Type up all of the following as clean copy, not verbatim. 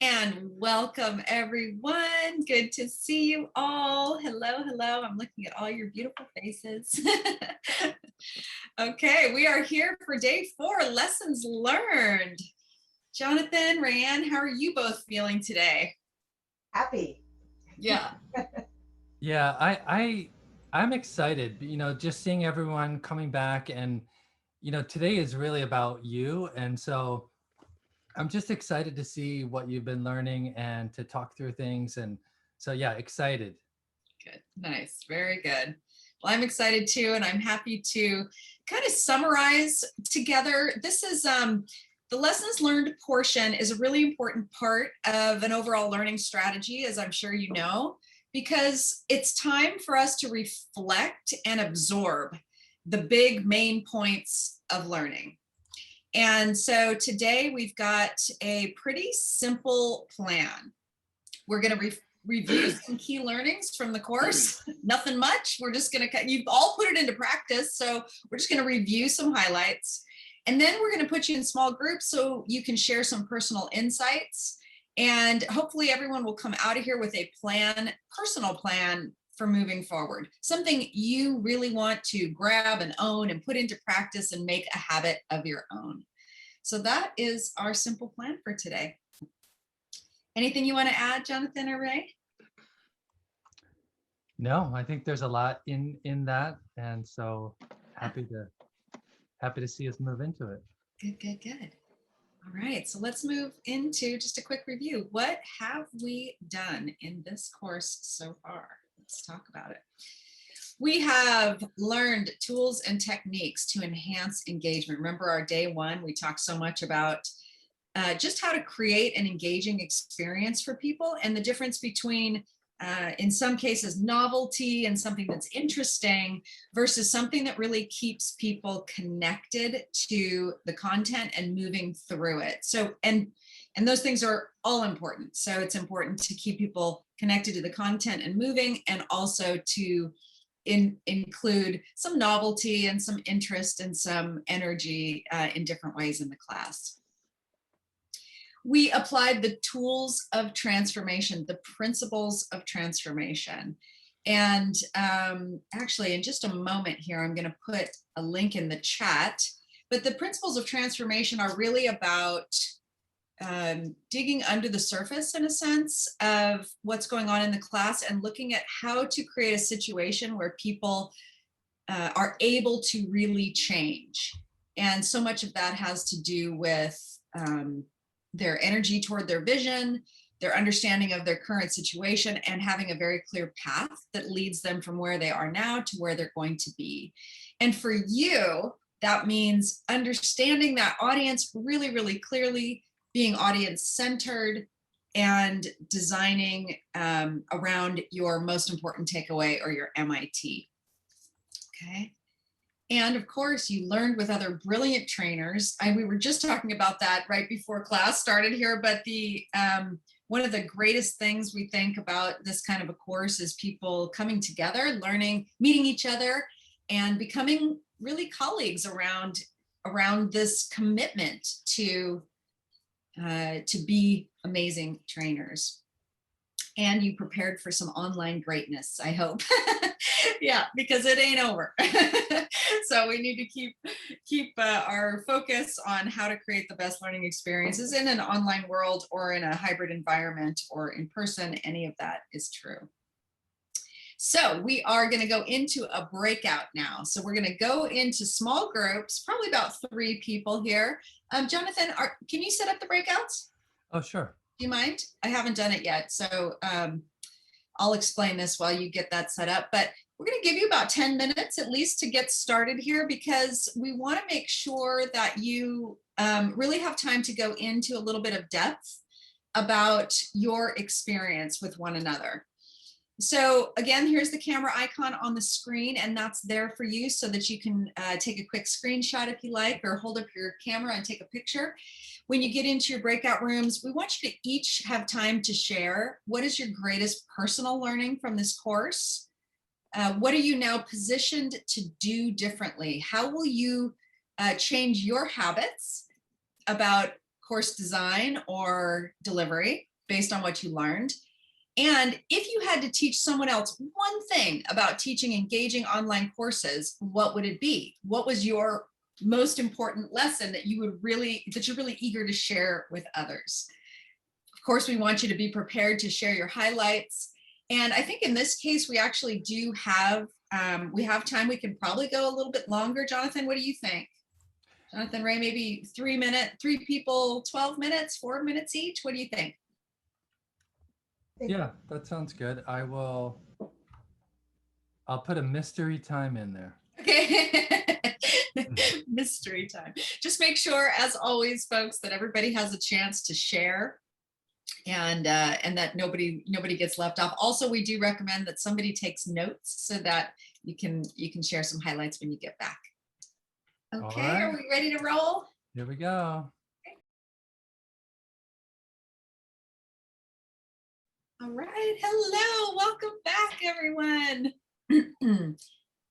And welcome everyone. Good to see you all. Hello, hello. I'm looking at all your beautiful faces. Okay, we are here for day 4, lessons learned. Jonathan, Rayanne, how are you both feeling today? Happy. Yeah. Yeah, I'm excited, just seeing everyone coming back and today is really about you. And so I'm just excited to see what you've been learning and to talk through things. And so, yeah, excited. Good. Nice. Very good. Well, I'm excited too, and I'm happy to kind of summarize together. This is the lessons learned portion is a really important part of an overall learning strategy, as I'm sure you know, because it's time for us to reflect and absorb the big main points of learning. And so today we've got a pretty simple plan. We're going to review some key learnings from the course. Nothing much. We're just going to, you've all put it into practice. So we're just going to review some highlights. And then we're going to put you in small groups so you can share some personal insights. And hopefully everyone will come out of here with a plan, personal plan for moving forward. Something you really want to grab and own and put into practice and make a habit of your own. So that is our simple plan for today. Anything you want to add, Jonathan or Ray? No, I think there's a lot in that, and so happy to see us move into it. Good, good, good. All right, so let's move into just a quick review. What have we done in this course so far? Let's talk about it. We have learned tools and techniques to enhance engagement. Remember our day 1, we talked so much about just how to create an engaging experience for people and the difference between in some cases novelty and something that's interesting versus something that really keeps people connected to the content and moving through it. So and those things are all important. So it's important to keep people connected to the content and moving, and also to include some novelty and some interest and some energy in different ways in the class. We applied the tools of transformation, the principles of transformation. And actually, in just a moment here, I'm going to put a link in the chat. But the principles of transformation are really about digging under the surface, in a sense, of what's going on in the class and looking at how to create a situation where people are able to really change. And so much of that has to do with their energy toward their vision, their understanding of their current situation, and having a very clear path that leads them from where they are now to where they're going to be. And for you, that means understanding that audience really, really clearly, being audience centered, and designing around your most important takeaway or your MIT. Okay. And of course, you learned with other brilliant trainers. We were just talking about that right before class started here, but the one of the greatest things we think about this kind of a course is people coming together, learning, meeting each other, and becoming really colleagues around this commitment to be amazing trainers. And you prepared for some online greatness, I hope. Yeah, because it ain't over. So we need to keep our focus on how to create the best learning experiences in an online world or in a hybrid environment or in person. Any of that is true. So we are going to go into a breakout now. So we're going to go into small groups, probably about 3 people here. Jonathan, can you set up the breakouts? Oh, sure. Do you mind? I haven't done it yet. So I'll explain this while you get that set up. But we're going to give you about 10 minutes at least to get started here, because we want to make sure that you really have time to go into a little bit of depth about your experience with one another. So again, here's the camera icon on the screen, and that's there for you so that you can take a quick screenshot if you like, or hold up your camera and take a picture. When you get into your breakout rooms, we want you to each have time to share what is your greatest personal learning from this course. What are you now positioned to do differently? How will you change your habits about course design or delivery? based on what you learned. And if you had to teach someone else one thing about teaching engaging online courses, what would it be? What was your most important lesson that you're really eager to share with others? Of course, we want you to be prepared to share your highlights. And I think in this case, we actually do have, we have time. We can probably go a little bit longer. Jonathan, what do you think? Jonathan, Ray, maybe 3 minutes, 3 people, 12 minutes, 4 minutes each. What do you think? Yeah, that sounds good. I'll put a mystery time in there. Okay. Mystery time. Just make sure, as always, folks, that everybody has a chance to share and that nobody gets left off. Also, we do recommend that somebody takes notes so that you can share some highlights when you get back. Okay, right. Are we ready to roll? Here we go. All right. Hello. Welcome back, everyone.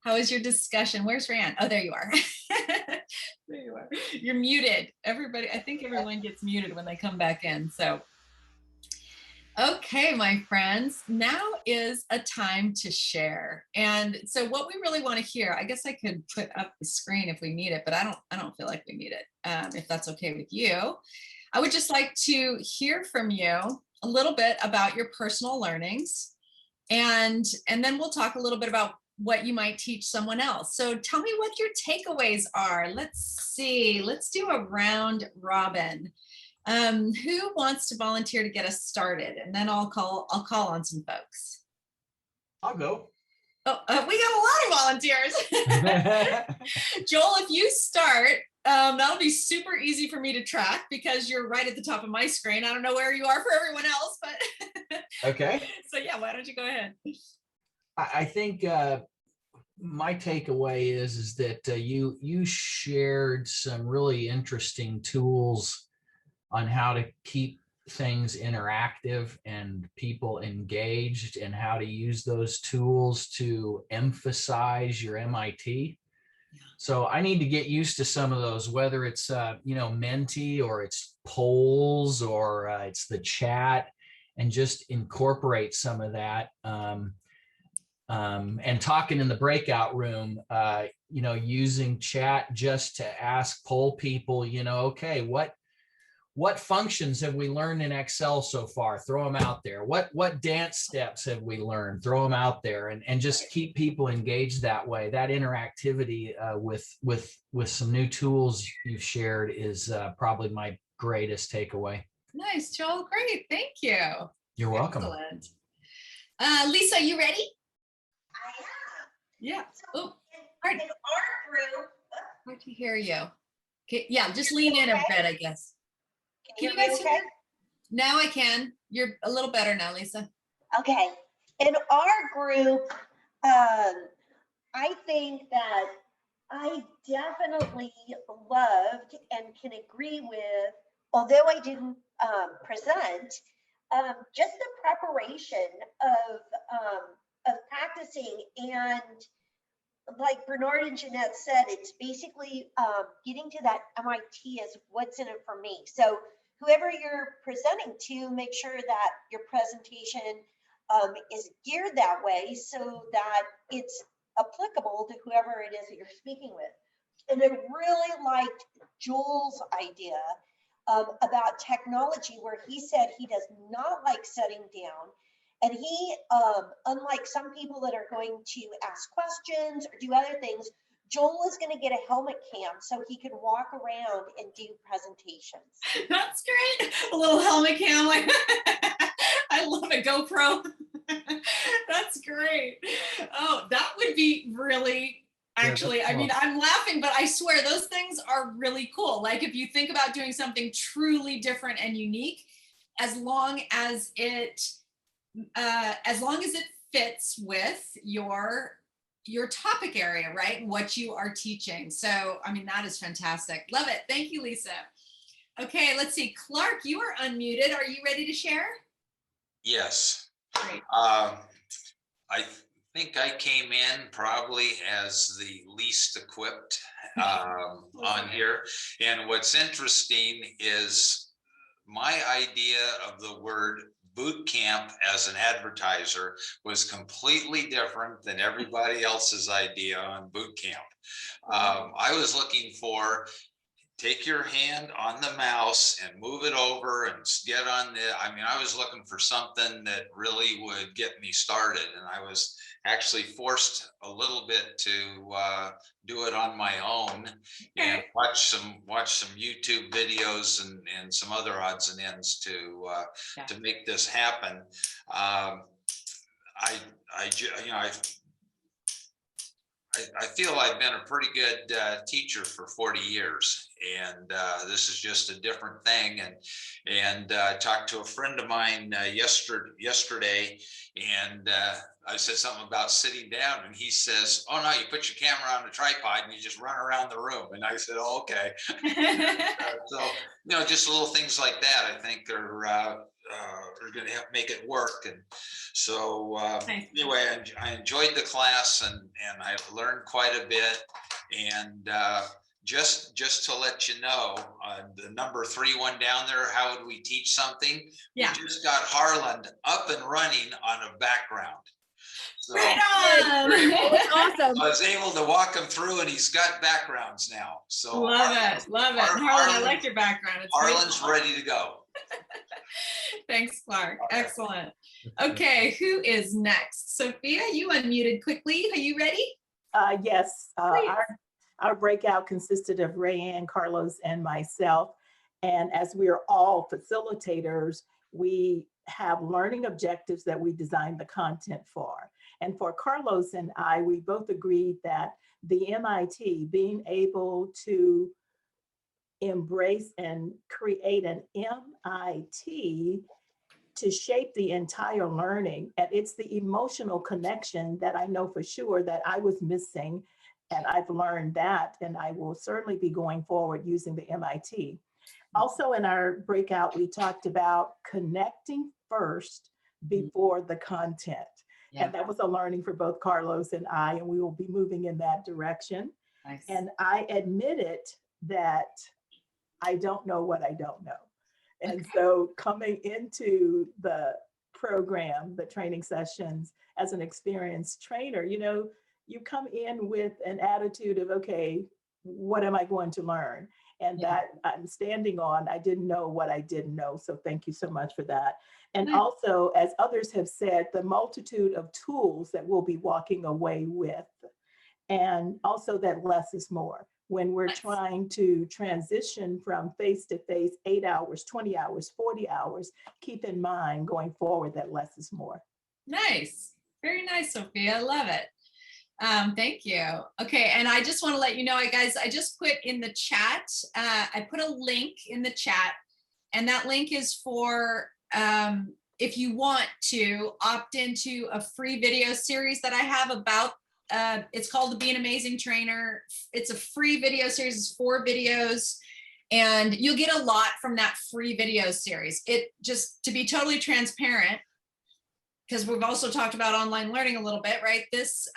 How was your discussion? Where's Rand? Oh, there you are. There you are. You're muted. Everybody, I think everyone gets muted when they come back in. So, okay, my friends, now is a time to share. And so what we really want to hear, I guess I could put up the screen if we need it, but I don't feel like we need it. If that's okay with you, I would just like to hear from you a little bit about your personal learnings, and then we'll talk a little bit about what you might teach someone else. So tell me what your takeaways are. Let's see, let's do a round robin. Who wants to volunteer to get us started? And then I'll call on some folks. I'll go. Oh, we got a lot of volunteers. Joel, if you start, that'll be super easy for me to track because you're right at the top of my screen. I don't know where you are for everyone else, but Okay. So yeah, why don't you go ahead? I think my takeaway is that you shared some really interesting tools on how to keep things interactive and people engaged, and how to use those tools to emphasize your MIT. So I need to get used to some of those, whether it's Menti, or it's polls, or it's the chat, and just incorporate some of that. And talking in the breakout room, using chat just to ask poll people, okay, what functions have we learned in Excel so far? Throw them out there. What dance steps have we learned? Throw them out there, and just keep people engaged that way. That interactivity with some new tools you've shared is probably my greatest takeaway. Nice, Joel. Great. Thank you. You're welcome. Excellent. Lisa, you ready? I am. Yeah. So Oh, in our group, hard to hear you. Okay, yeah, just lean in a bit, I guess. can you Can hear you me guys hear okay? me? Now I can. You're a little better now, Lisa. Okay. In our group, I think that I definitely loved and can agree with, although I didn't present, just the preparation of practicing. And like Bernard and Jeanette said, it's basically getting to that MIT as what's in it for me. So whoever you're presenting to, make sure that your presentation is geared that way so that it's applicable to whoever it is that you're speaking with. And I really liked Joel's idea about technology, where he said he does not like sitting down. And he, unlike some people that are going to ask questions or do other things, Joel is going to get a helmet cam so he can walk around and do presentations. That's great. A little helmet cam. Like, I love a GoPro. That's great. Oh, that would be really, actually, Yeah, I mean, I'm laughing, but I swear those things are really cool. Like if you think about doing something truly different and unique, as long as it fits with your topic area, right? What you are teaching. So, I mean, that is fantastic. Love it. Thank you, Lisa. Okay, let's see. Clark, you are unmuted. Are you ready to share? Yes. Great. I think I came in probably as the least equipped on here. And what's interesting is my idea of the word boot camp as an advertiser was completely different than everybody else's idea on boot camp. I was looking for, take your hand on the mouse and move it over and get on the, I mean, I was looking for something that really would get me started. And I was actually forced a little bit to do it on my own and watch some YouTube videos and some other odds and ends to make this happen. I feel I've been a pretty good teacher for 40 years, and this is just a different thing. And I talked to a friend of mine yesterday, and I said something about sitting down, and he says, "Oh no, you put your camera on the tripod and you just run around the room." And I said, "Oh, okay." So just little things like that, I think are going to make it work. And so anyway, I enjoyed the class, and I learned quite a bit. And just to let you know, the number 3 one down there, how would we teach something? Yeah. We just got Harlan up and running on a background. So Right on. Awesome. I was able to walk him through, and he's got backgrounds now. So Love it. Harlan, I like your background. It's Harlan's great. ready to go. Thanks, Clark. Excellent. Okay, who is next? Sophia, you unmuted quickly. Are you ready? Yes, Please. our breakout consisted of Rayanne, Carlos, and myself. And as we are all facilitators, we have learning objectives that we design the content for. And for Carlos and I, we both agreed that the MIT, being able to embrace and create an MIT to shape the entire learning. And it's the emotional connection that I know for sure that I was missing. And I've learned that, and I will certainly be going forward using the MIT. Also in our breakout, we talked about connecting first before the content. Yeah. And that was a learning for both Carlos and I, and we will be moving in that direction. Nice. And I admitted that I don't know what I don't know. And so coming into the program, the training sessions as an experienced trainer, you come in with an attitude of, okay, what am I going to learn? And that I'm standing on, I didn't know what I didn't know. So thank you so much for that. And also, as others have said, the multitude of tools that we'll be walking away with. And also that less is more. When we're trying to transition from face-to-face 8 hours, 20 hours, 40 hours, keep in mind going forward that less is more. Nice. Very nice, Sophia. I love it. Thank you. Okay, and I just want to let you know, guys, I just put in the chat, I put a link in the chat, and that link is for if you want to opt into a free video series that I have about, it's called the Be an Amazing Trainer. It's a free video series, it's 4 videos, and you'll get a lot from that free video series. It just, to be totally transparent, because we've also talked about online learning a little bit, right? This,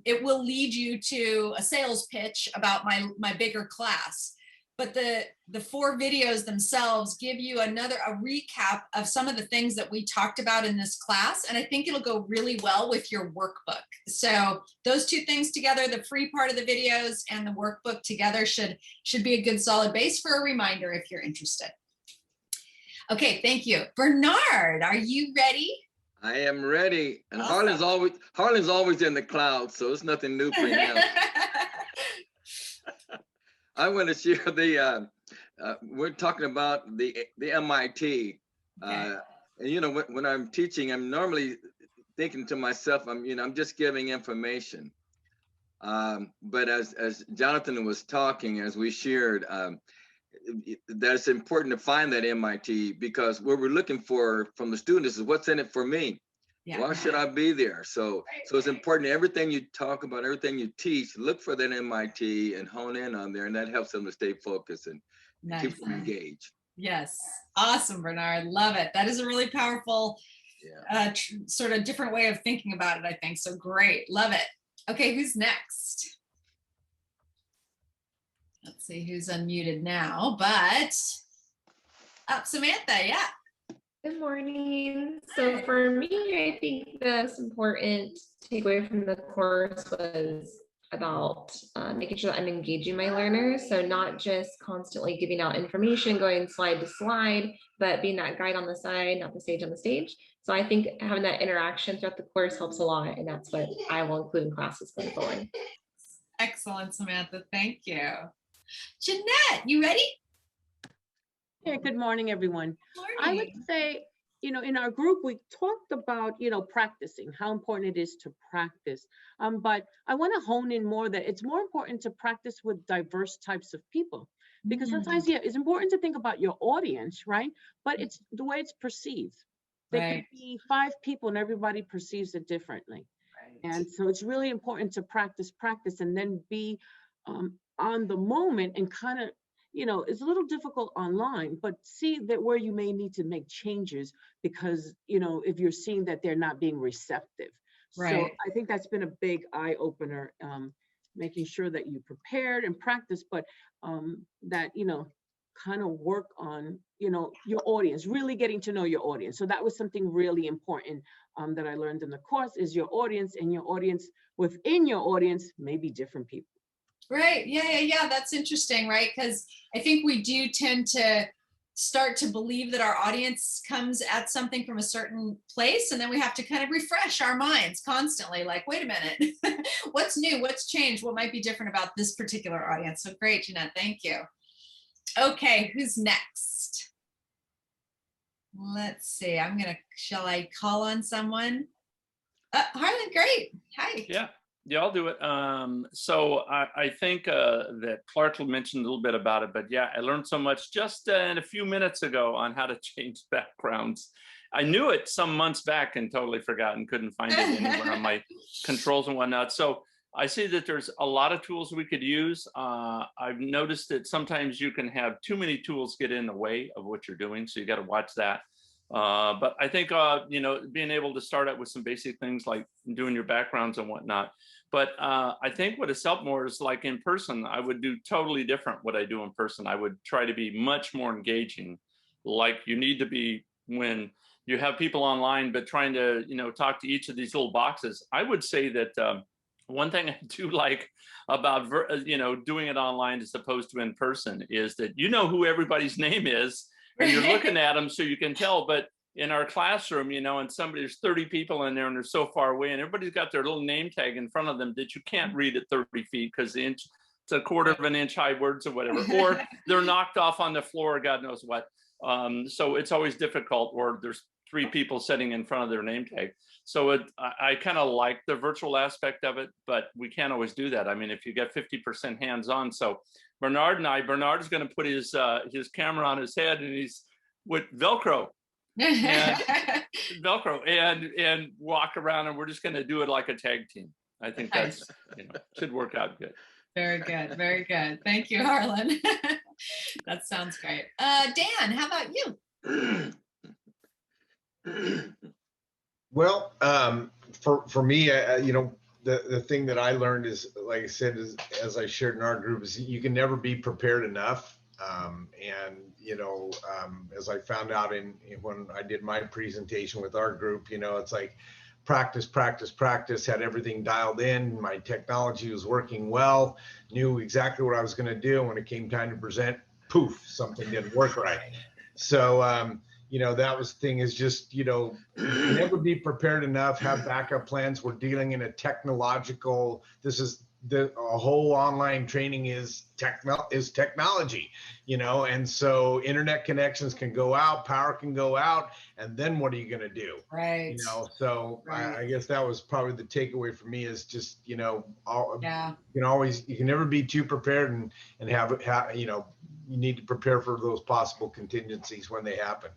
it will lead you to a sales pitch about my bigger class. But the 4 videos themselves give you a recap of some of the things that we talked about in this class. And I think it'll go really well with your workbook. So those 2 things together, the free part of the videos and the workbook together should be a good solid base for a reminder if you're interested. Okay, thank you. Bernard, are you ready? I am ready. And Awesome. Harlan's always in the clouds, so it's nothing new for him. I want to share we're talking about the MIT. Okay. And when I'm teaching, I'm normally thinking to myself, I'm just giving information. But as Jonathan was talking, as we shared, that it's important to find that MIT, because what we're looking for from the students is what's in it for me. Yeah. Why should I be there? So it's important, everything you talk about, everything you teach, look for that MIT and hone in on there, and that helps them to stay focused and Nice. keep them engaged. Yes. Awesome, Bernard. Love it. That is a really powerful sort of different way of thinking about it, I think. So great. Love it. Okay, who's next? Let's see who's unmuted now, but Samantha, yeah. Good morning. So for me, I think the most important takeaway from the course was about making sure that I'm engaging my learners. So not just constantly giving out information, going slide to slide, but being that guide on the side, not the sage on the stage. So I think having that interaction throughout the course helps a lot. And that's what I will include in classes going forward. Excellent, Samantha. Thank you. Jeanette, you ready? Yeah, good morning, everyone. I would Morning. say, in our group, we talked about, practicing, how important it is to practice. But I want to hone in more that it's more important to practice with diverse types of people. Because sometimes, yeah, it's important to think about your audience, right? But it's the way it's perceived. There could be 5 people and everybody perceives it differently. And so it's really important to practice, and then be on the moment and kind of, it's a little difficult online, but see that where you may need to make changes because, if you're seeing that they're not being receptive. So I think that's been a big eye opener, making sure that you prepared and practice, but that, kind of work on, your audience, really getting to know your audience. So that was something really important that I learned in the course is your audience, and your audience within your audience may be different people. Right. Yeah. That's interesting, right? Because I think we do tend to start to believe that our audience comes at something from a certain place, and then we have to kind of refresh our minds constantly. Like, wait a minute, what's new? What's changed? What might be different about this particular audience? So great, Jeanette. Thank you. Okay, who's next? Let's see. Shall I call on someone? Harlan, great. Hi. Yeah, I'll do it. So I think that Clark mentioned a little bit about it, but yeah, I learned so much just in a few minutes ago on how to change backgrounds. I knew it some months back and totally forgot and couldn't find it anywhere on my controls and whatnot. So I see that there's a lot of tools we could use. I've noticed that sometimes you can have too many tools get in the way of what you're doing. So you got to watch that. But I think, being able to start out with some basic things like doing your backgrounds and whatnot. But I think what has helped more is like in person, I would do totally different what I do in person. I would try to be much more engaging, like you need to be when you have people online, but trying to, talk to each of these little boxes. I would say that one thing I do like about, doing it online as opposed to in person is that you know who everybody's name is and you're looking at them so you can tell. But in our classroom, and there's 30 people in there and they're so far away and everybody's got their little name tag in front of them that you can't read at 30 feet because it's a quarter of an inch high words or whatever, or they're knocked off on the floor, God knows what. So it's always difficult, or there's 3 people sitting in front of their name tag. So I kind of like the virtual aspect of it, but we can't always do that. I mean, if you get 50% hands-on. So Bernard's going to put his camera on his head and he's with Velcro and walk around, and we're just going to do it like a tag team. I think that's, should work out good. Very good. Very good. Thank you, Harlan. That sounds great. Dan, how about you? Well, for me, the thing that I learned is, like I said, is, as I shared in our group, is you can never be prepared enough. As I found out when I did my presentation with our group, it's like practice, had everything dialed in. My technology was working well, knew exactly what I was going to do. When it came time to present, poof, something didn't work right. So, that was the thing, is just, never be prepared enough, have backup plans. We're dealing in a technological, a whole online training is technology, and so internet connections can go out, power can go out, and then what are you going to do? Right. So Right. I guess that was probably the takeaway for me, is just, you Yeah. can never be too prepared, and have you need to prepare for those possible contingencies when they happen.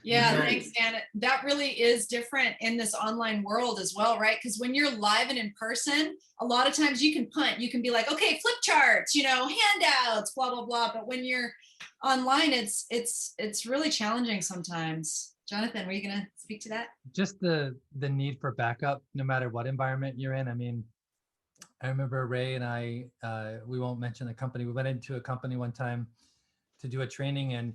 Yeah, thanks, Dan. That really is different in this online world as well, right? Because when you're live and in person, a lot of times you can punt. You can be like, okay, flip charts, handouts, blah, blah, blah. But when you're online, it's really challenging sometimes. Jonathan, were you going to speak to that? Just the need for backup, no matter what environment you're in. I mean, I remember Ray and I, we won't mention the company. We went into a company one time to do a training, and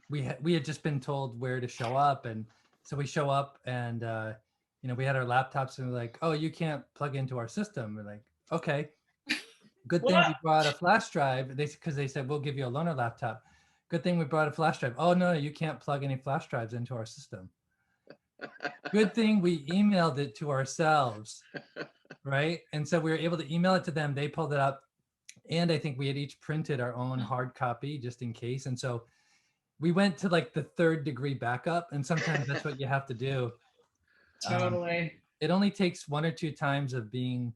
we had just been told where to show up, and so we show up, and you know, we had our laptops, and we're like, oh, you can't plug into our system. We're like, okay, good thing we brought a flash drive. Because they said we'll give you a loaner laptop. Good thing we brought a flash drive. Oh no, you can't plug any flash drives into our system. Good thing we emailed it to ourselves, right? And so we were able to email it to them. They pulled it up, and I think we had each printed our own hard copy just in case. And so we went to like the 3rd degree backup, and sometimes that's what you have to do. Totally. It only takes 1 or 2 times of being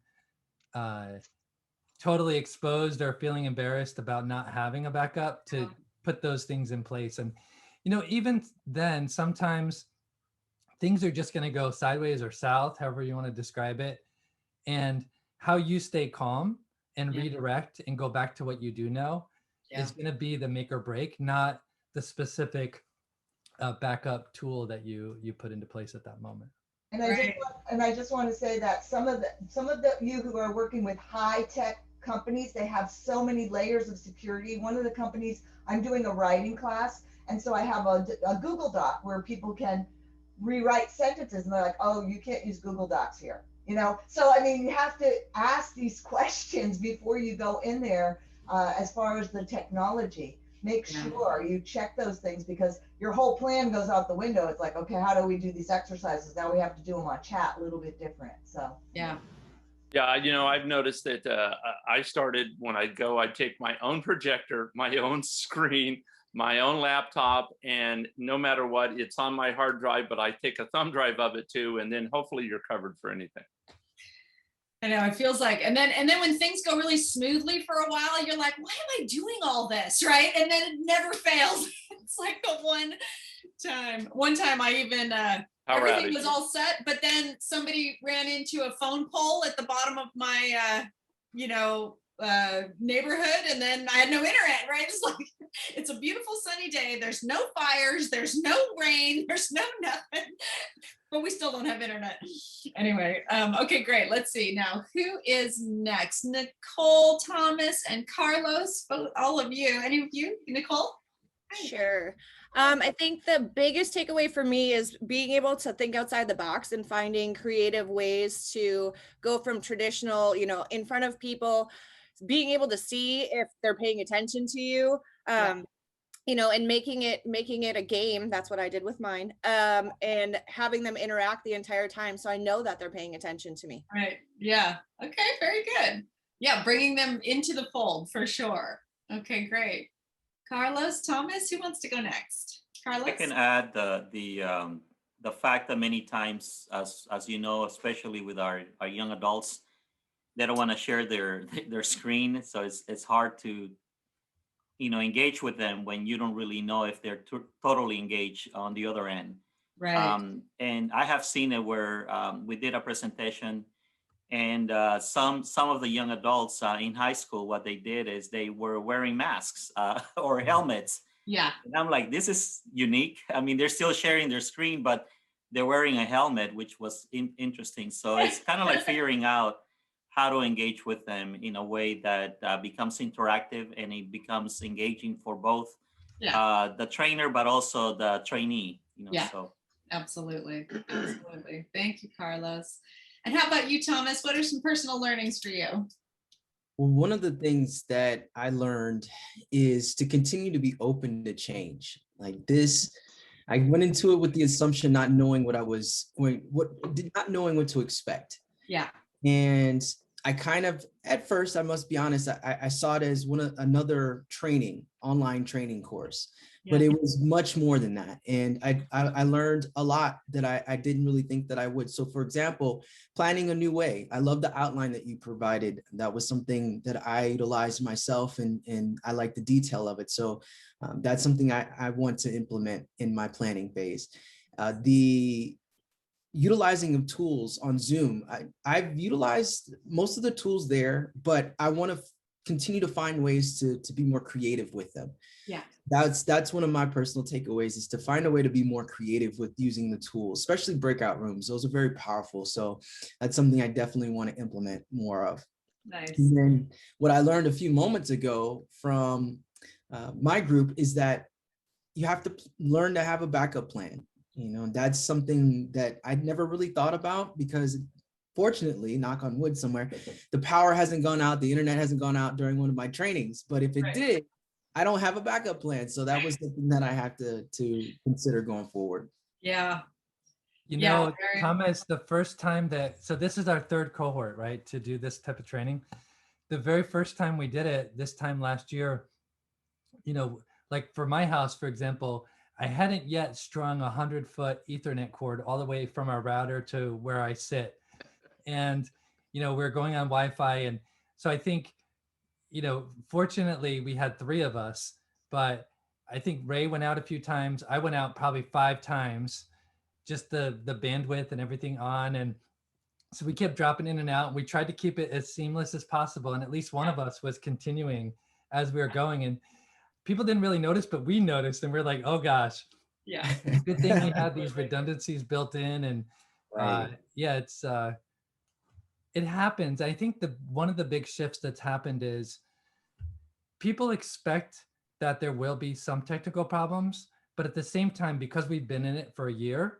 totally exposed or feeling embarrassed about not having a backup to put those things in place. And, you know, even then, sometimes things are just going to go sideways or south, however you want to describe it. And how you stay calm and redirect and go back to what you do know is going to be the make or break, not the specific backup tool that you put into place at that moment. And I just want to say that some of you who are working with high tech companies, they have so many layers of security. One of the companies, I'm doing a writing class, and so I have a Google Doc where people can rewrite sentences, and they're like, oh, you can't use Google Docs here, you know? So I mean, you have to ask these questions before you go in there. As far as the technology, make sure you check those things, because your whole plan goes out the window. It's like, okay, how do we do these exercises? Now we have to do them on chat, a little bit different. So yeah, you know, I've noticed that I started when I'd take my own projector, my own screen, my own laptop, and no matter what, it's on my hard drive, but I take a thumb drive of it too, and then hopefully you're covered for anything. I know, it feels like, and then when things go really smoothly for a while, you're like, why am I doing all this, right? And then it never fails. It's like the one time I even everything was all set, but then somebody ran into a phone pole at the bottom of my neighborhood, and then I had no internet, right? It's like, it's a beautiful sunny day, there's no fires, there's no rain, there's no nothing, but we still don't have internet. Anyway, okay, great. Let's see now, who is next? Nicole, Thomas, and Carlos, all of you. Any of you? Nicole? Sure. I think the biggest takeaway for me is being able to think outside the box and finding creative ways to go from traditional, you know, in front of people, being able to see if they're paying attention to you, you know, and making it a game. That's what I did with mine, and having them interact the entire time, so I know that they're paying attention to me. Right. Yeah. Okay. Very good. Yeah. Bringing them into the fold for sure. Okay. Great. Carlos, Thomas, who wants to go next? Carlos? I can add the fact that many times, as you know, especially with our young adults, they don't want to share their screen, so it's hard to, you know, engage with them when you don't really know if they're totally engaged on the other end. Right. And I have seen it where we did a presentation, and some of the young adults in high school, what they did is they were wearing masks or helmets. Yeah. And I'm like, this is unique. I mean, they're still sharing their screen, but they're wearing a helmet, which was interesting. So it's kind of like figuring out how to engage with them in a way that becomes interactive and it becomes engaging for both the trainer, but also the trainee. You know, yeah, so. Absolutely. Absolutely. Thank you, Carlos. And how about you, Thomas? What are some personal learnings for you? Well, one of the things that I learned is to continue to be open to change. Like this, I went into it with the assumption not knowing not knowing what to expect. Yeah. And I kind of, at first, I must be honest, I saw it as another online training course, but it was much more than that. And I learned a lot that I didn't really think that I would. So for example, planning a new way. I love the outline that you provided. That was something that I utilized myself, and I like the detail of it. So that's something I want to implement in my planning phase. The utilizing of tools on Zoom. I've utilized most of the tools there, but I want to continue to find ways to be more creative with them. Yeah. That's one of my personal takeaways, is to find a way to be more creative with using the tools, especially breakout rooms. Those are very powerful. So that's something I definitely want to implement more of. Nice. And then what I learned a few moments ago from my group is that you have to learn to have a backup plan. You know, that's something that I'd never really thought about because fortunately, knock on wood somewhere, the power hasn't gone out, the internet hasn't gone out during one of my trainings. But if it did, I don't have a backup plan. So that was something that I have to consider going forward. Yeah. You know, Thomas, the first time so this is our third cohort, right, to do this type of training. The very first time we did it, this time last year, you know, like for my house, for example, I hadn't yet strung 100-foot Ethernet cord all the way from our router to where I sit. And, you know, we're going on Wi-Fi. And so I think, you know, fortunately we had 3 of us, but I think Ray went out a few times. I went out probably 5 times, just the bandwidth and everything on. And so we kept dropping in and out. We tried to keep it as seamless as possible. And at least one of us was continuing as we were going. And people didn't really notice, but we noticed, and we're like, oh gosh. Yeah. Good thing we had these redundancies built in. And yeah, it happens. I think one of the big shifts that's happened is people expect that there will be some technical problems, but at the same time, because we've been in it for a year,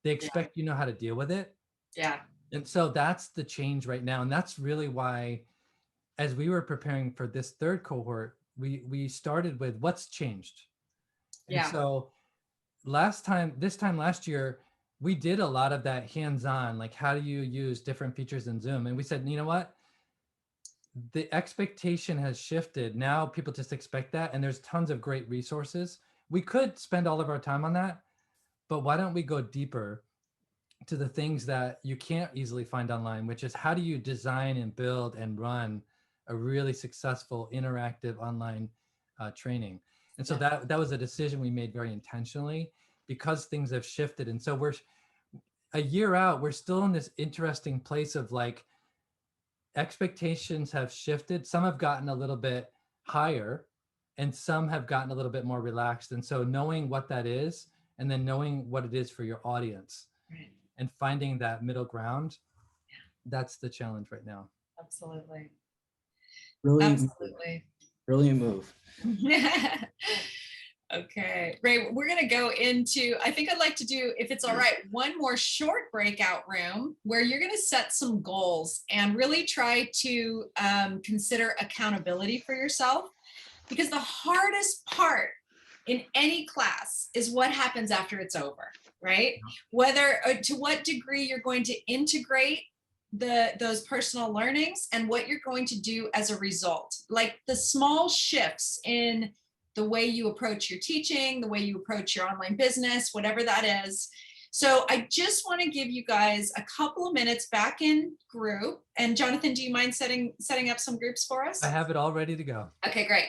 they expect you know how to deal with it. Yeah. And so that's the change right now. And that's really why, as we were preparing for this third cohort, we started with what's changed. And so this time last year, we did a lot of that hands-on, like how do you use different features in Zoom? And we said, you know what? The expectation has shifted. Now people just expect that. And there's tons of great resources. We could spend all of our time on that, but why don't we go deeper to the things that you can't easily find online, which is how do you design and build and run a really successful interactive online training. And so that was a decision we made very intentionally because things have shifted. And so we're a year out, we're still in this interesting place of like expectations have shifted. Some have gotten a little bit higher and some have gotten a little bit more relaxed. And so knowing what that is and then knowing what it is for your audience and finding that middle ground, that's the challenge right now. Absolutely. Brilliant move. Okay, Ray, we're going to go into, I think I'd like to do, if it's all right, one more short breakout room where you're going to set some goals and really try to consider accountability for yourself. Because the hardest part in any class is what happens after it's over, right? Whether to what degree you're going to integrate those personal learnings and what you're going to do as a result, like the small shifts in the way you approach your teaching, the way you approach your online business, whatever that is. So I just want to give you guys a couple of minutes back in group. And Jonathan, do you mind setting up some groups for us? I have it all ready to go. Okay, great.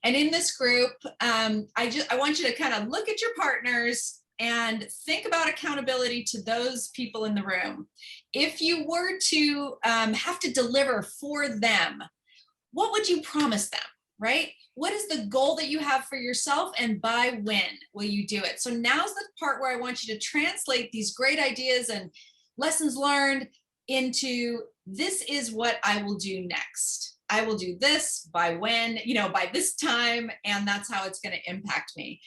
And in this group, I want you to kind of look at your partners and think about accountability to those people in the room. If you were to have to deliver for them, what would you promise them, right? What is the goal that you have for yourself and by when will you do it? So now's the part where I want you to translate these great ideas and lessons learned into this is what I will do next. I will do this by when, by this time, and that's how it's going to impact me.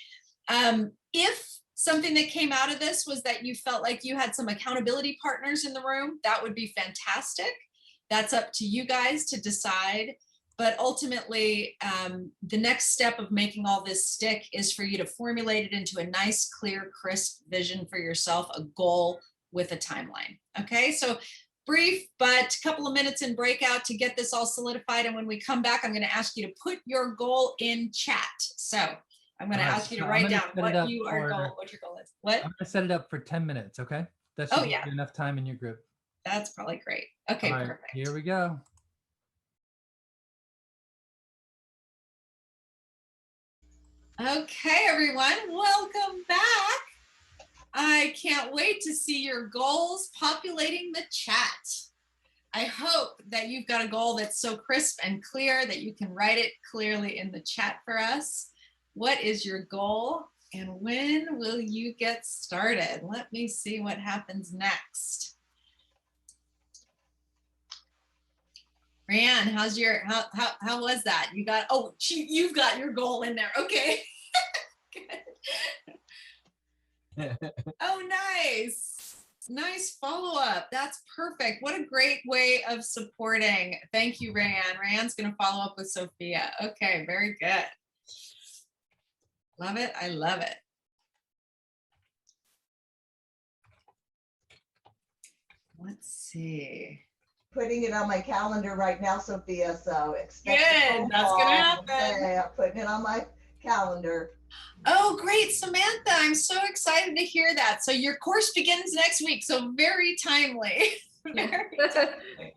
If something that came out of this was that you felt like you had some accountability partners in the room, that would be fantastic. That's up to you guys to decide. But ultimately, the next step of making all this stick is for you to formulate it into a nice, clear, crisp vision for yourself, a goal with a timeline. Okay, so brief, but a couple of minutes in breakout to get this all solidified. And when we come back, I'm going to ask you to put your goal in chat. So I'm going to ask you to write down what your goal is. What? I'm going to set it up for 10 minutes. Okay. That should give you enough time in your group. That's probably great. Okay, perfect. Here we go. Okay, everyone, welcome back. I can't wait to see your goals populating the chat. I hope that you've got a goal that's so crisp and clear that you can write it clearly in the chat for us. What is your goal and when will you get started? Let me see what happens next. Ryan, how was that? You've got your goal in there. Okay. Oh, nice. Nice follow-up. That's perfect. What a great way of supporting. Thank you, Rayanne. Rayanne's going to follow up with Sophia. Okay, very good. Love it. I love it. Let's see. Putting it on my calendar right now, Sophia, so expect a Good. phone That's going to call. happen. Yeah, putting it on my calendar. Oh, great, Samantha. I'm so excited to hear that. So your course begins next week. So very timely. Very timely.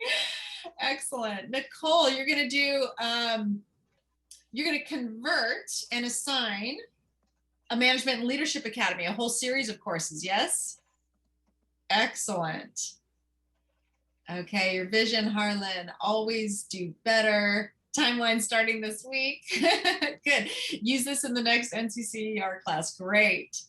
Excellent. Nicole, you're going to convert and assign a Management and Leadership Academy, a whole series of courses. Yes. Excellent. Okay. Your vision, Harlan, always do better. Timeline starting this week. Good. Use this in the next NCCER class. Great.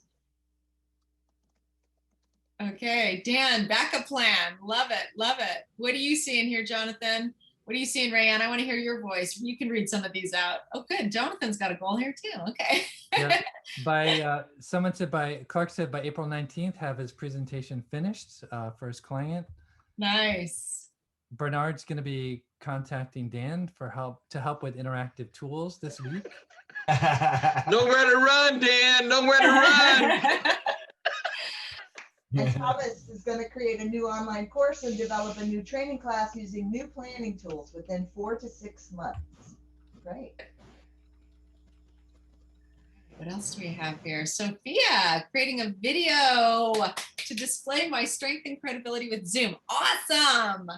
Okay, Dan, backup plan. Love it. Love it. What do you see in here, Jonathan? What do you see in Rayanne? I want to hear your voice. You can read some of these out. Oh, good. Jonathan's got a goal here too. Okay. Yeah. Clark said by April 19th, have his presentation finished for his client. Nice. Bernard's going to be contacting Dan for help with interactive tools this week. Nowhere to run, Dan. Nowhere to run. And Thomas is going to create a new online course and develop a new training class using new planning tools within 4 to 6 months. Great. What else do we have here? Sophia, creating a video to display my strength and credibility with Zoom. Awesome.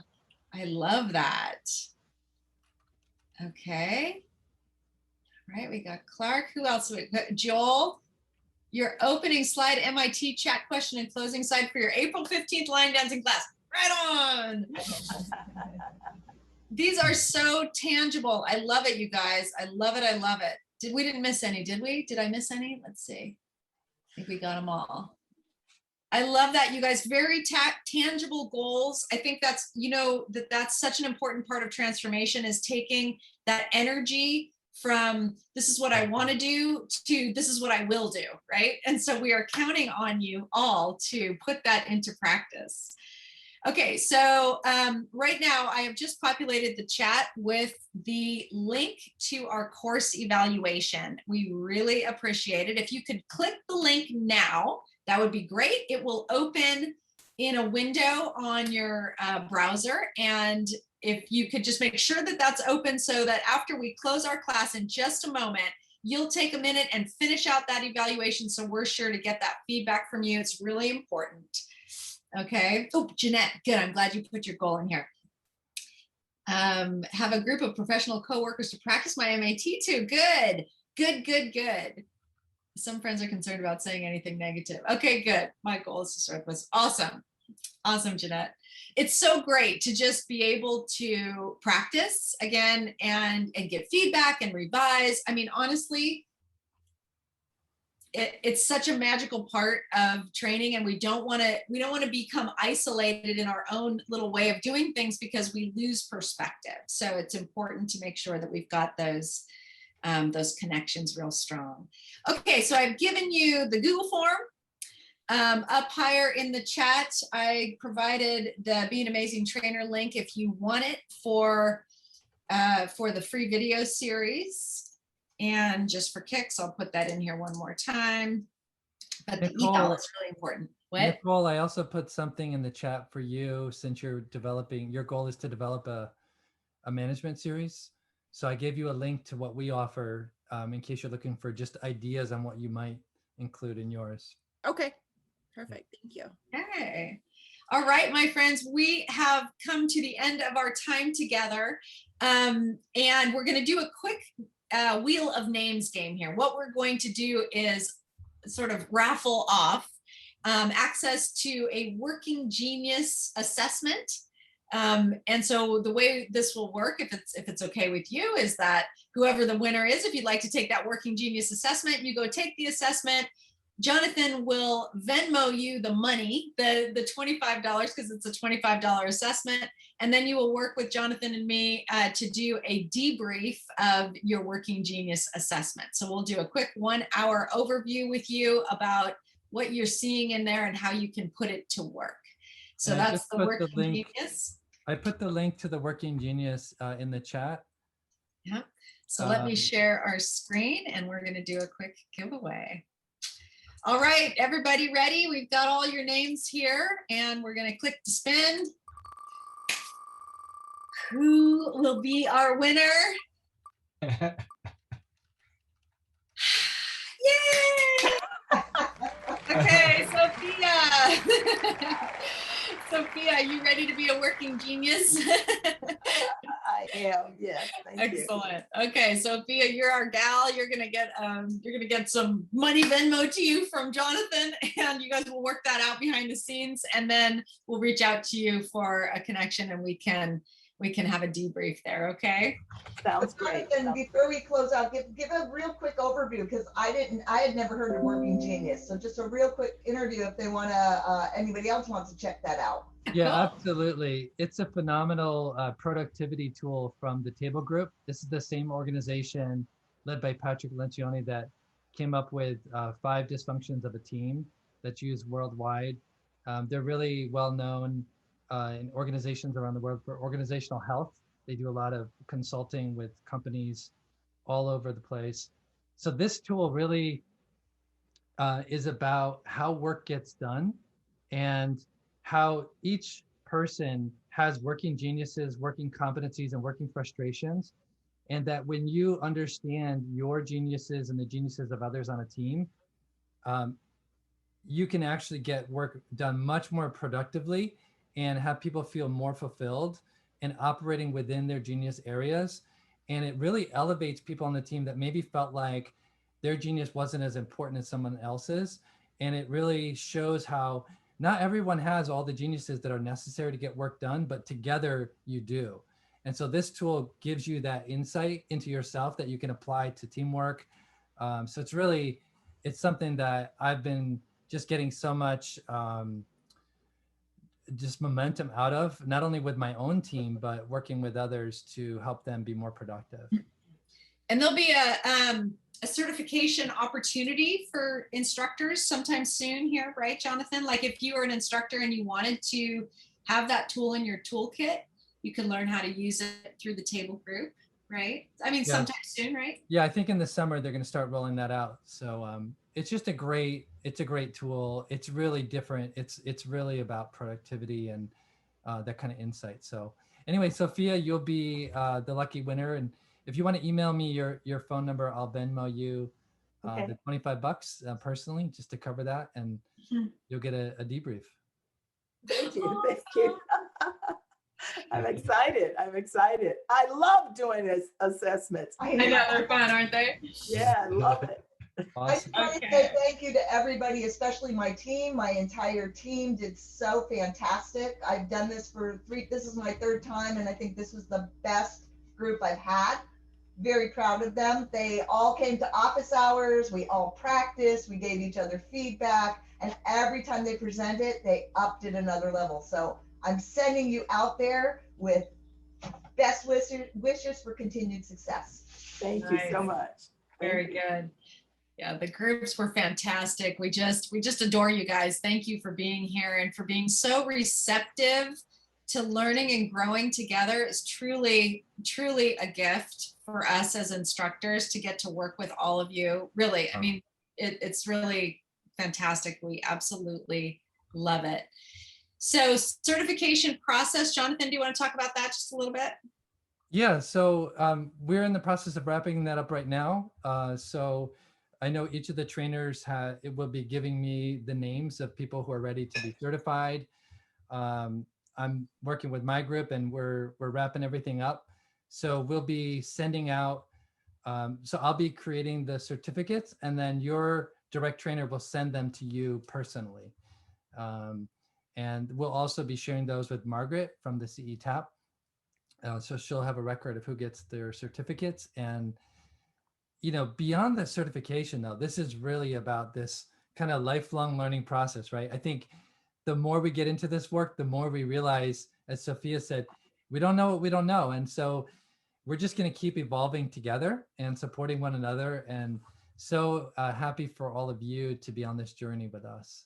I love that. Okay. All right, we got Clark. Who else? We got Joel. Your opening slide, MIT chat question and closing slide for your April 15th line dancing class. Right on. These are so tangible. I love it, you guys. I love it. I love it. We didn't miss any, did we? Did I miss any? Let's see. I think we got them all. I love that, you guys. Very tangible goals. I think that's, that's such an important part of transformation, is taking that energy from this is what I want to do to this is what I will do, right? And so we are counting on you all to put that into practice. Okay, so right now I have just populated the chat with the link to our course evaluation. We really appreciate it. If you could click the link now, that would be great. It will open in a window on your browser. And if you could just make sure that that's open so that after we close our class in just a moment, you'll take a minute and finish out that evaluation so we're sure to get that feedback from you. It's really important. Okay. Oh, Jeanette, good. I'm glad you put your goal in here. Have a group of professional coworkers to practice my MAT too. Good, good, good, good. Some friends are concerned about saying anything negative. Okay, good. My goal is to start this. Awesome. Awesome, Jeanette. It's so great to just be able to practice again and get feedback and revise. I mean, honestly, it's such a magical part of training, and we don't want to become isolated in our own little way of doing things because we lose perspective. So it's important to make sure that we've got those connections real strong. Okay, so I've given you the Google form. Up higher in the chat, I provided the Be an Amazing Trainer link if you want it for the free video series. And just for kicks, I'll put that in here one more time. But the email is really important. What? Nicole, I also put something in the chat for you since you're developing, your goal is to develop a management series. So I gave you a link to what we offer in case you're looking for just ideas on what you might include in yours. Okay, perfect. Thank you. Okay. All right, my friends, we have come to the end of our time together. And we're going to do a quick wheel of names game here. What we're going to do is sort of raffle off access to a Working Genius assessment. And so the way this will work, if it's okay with you, is that whoever the winner is, if you'd like to take that Working Genius assessment, you go take the assessment. Jonathan will Venmo you the money, the $25, because it's a $25 assessment. And then you will work with Jonathan and me to do a debrief of your Working Genius assessment. So we'll do a quick 1 hour overview with you about what you're seeing in there and how you can put it to work. So And I that's just the put Working link- Genius. I put the link to the Working Genius in the chat. Yeah. So let me share our screen and we're going to do a quick giveaway. All right, everybody ready? We've got all your names here and we're going to click to spin. Who will be our winner? Yay! Okay, Sophia. Sophia, you ready to be a Working Genius? I am, yes, thank you. Excellent. Okay, Sophia, you're our gal. You're gonna get some money Venmo to you from Jonathan, and you guys will work that out behind the scenes, and then we'll reach out to you for a connection, and we can have a debrief there. Okay. Sounds great. And before we close out, give a real quick overview, because I had never heard of Working Genius. So just a real quick interview if they want to, anybody else wants to check that out. Yeah, absolutely. It's a phenomenal productivity tool from the Table Group. This is the same organization led by Patrick Lencioni that came up with 5 dysfunctions of a team that's used worldwide. They're really well known in organizations around the world for organizational health. They do a lot of consulting with companies all over the place. So this tool really is about how work gets done and how each person has working geniuses, working competencies, and working frustrations. And that when you understand your geniuses and the geniuses of others on a team, you can actually get work done much more productively and have people feel more fulfilled and operating within their genius areas. And it really elevates people on the team that maybe felt like their genius wasn't as important as someone else's. And it really shows how not everyone has all the geniuses that are necessary to get work done, but together you do. And so this tool gives you that insight into yourself that you can apply to teamwork. So it's something that I've been just getting so much just momentum out of, not only with my own team, but working with others to help them be more productive. And there'll be a certification opportunity for instructors sometime soon here, right, Jonathan? Like if you were an instructor and you wanted to have that tool in your toolkit, you can learn how to use it through the Table Group, right? I mean, sometime soon, right? Yeah, I think in the summer they're going to start rolling that out. So it's just a great tool. It's really different. It's really about productivity and that kind of insight. So anyway, Sophia, you'll be the lucky winner. And if you want to email me your phone number, I'll Venmo you the $25 personally, just to cover that, and you'll get a debrief. Thank you. Thank you. I'm excited. I love doing assessments. I know, they're fun, aren't they? Yeah, I love it. I just want to say thank you to everybody, especially my team. My entire team did so fantastic. I've done this this is my 3rd time, and I think this was the best group I've had. Very proud of them. They all came to office hours. We all practiced. We gave each other feedback. And every time they presented, they upped it another level. So I'm sending you out there with best wishes for continued success. Thank you so much. Very good. Yeah, the groups were fantastic. We just adore you guys. Thank you for being here and for being so receptive to learning and growing together. Is truly, truly a gift for us as instructors to get to work with all of you. Really, I mean, it's really fantastic. We absolutely love it. So certification process, Jonathan, do you want to talk about that just a little bit? Yeah, so we're in the process of wrapping that up right now. So I know each of the trainers will be giving me the names of people who are ready to be certified. I'm working with my group and we're wrapping everything up. So we'll be sending out, so I'll be creating the certificates and then your direct trainer will send them to you personally. And we'll also be sharing those with Margaret from the CE TAP. So she'll have a record of who gets their certificates. And, you know, beyond the certification though, this is really about this kind of lifelong learning process, right? I think the more we get into this work, the more we realize, as Sophia said, we don't know what we don't know. And so we're just going to keep evolving together and supporting one another. And so happy for all of you to be on this journey with us.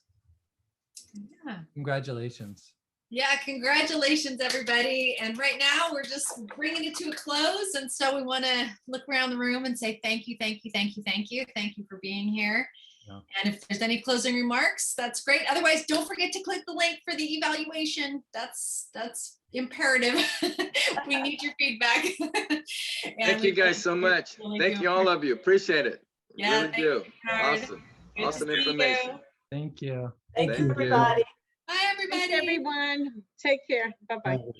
Yeah. Congratulations. Yeah, congratulations, everybody. And right now we're just bringing it to a close. And so we want to look around the room and say thank you, thank you, thank you, thank you. Thank you for being here. Yeah. And if there's any closing remarks, that's great. Otherwise, don't forget to click the link for the evaluation. That's imperative. We need your feedback. Thank you guys so much. Thank you, all of you. Appreciate it. Yeah, Really do. Howard. Awesome. Good to Awesome see you. information. Thank you. Thank you, Thank you. everybody. Bye, everybody. Thanks, everyone. Take care. Bye-bye. Thank